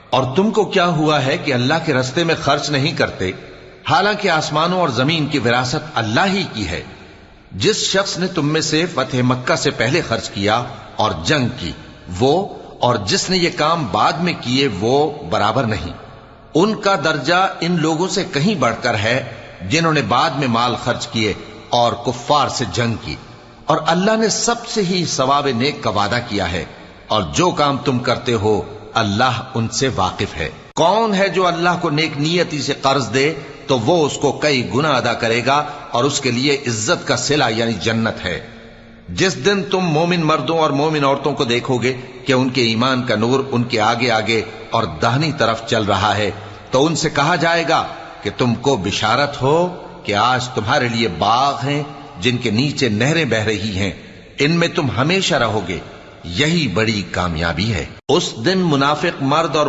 اور تم کو کیا ہوا ہے کہ اللہ کے رستے میں خرچ نہیں کرتے، حالانکہ آسمانوں اور زمین کی وراثت اللہ ہی کی ہے؟ جس شخص نے تم میں سے فتح مکہ سے پہلے خرچ کیا اور جنگ کی، وہ اور جس نے یہ کام بعد میں کیے وہ برابر نہیں۔ ان کا درجہ ان لوگوں سے کہیں بڑھ کر ہے جنہوں نے بعد میں مال خرچ کیے اور کفار سے جنگ کی، اور اللہ نے سب سے ہی ثواب نیک کا وعدہ کیا ہے، اور جو کام تم کرتے ہو اللہ ان سے واقف ہے۔ کون ہے جو اللہ کو نیک نیتی سے قرض دے تو وہ اس کو کئی گنا ادا کرے گا، اور اس کے لیے عزت کا صلہ یعنی جنت ہے۔ جس دن تم مومن مردوں اور مومن عورتوں کو دیکھو گے کہ ان کے ایمان کا نور ان کے آگے آگے اور داہنی طرف چل رہا ہے، تو ان سے کہا جائے گا کہ تم کو بشارت ہو کہ آج تمہارے لیے باغ ہیں جن کے نیچے نہریں بہ رہی ہیں، ان میں تم ہمیشہ رہو گے، یہی بڑی کامیابی ہے۔ اس دن منافق مرد اور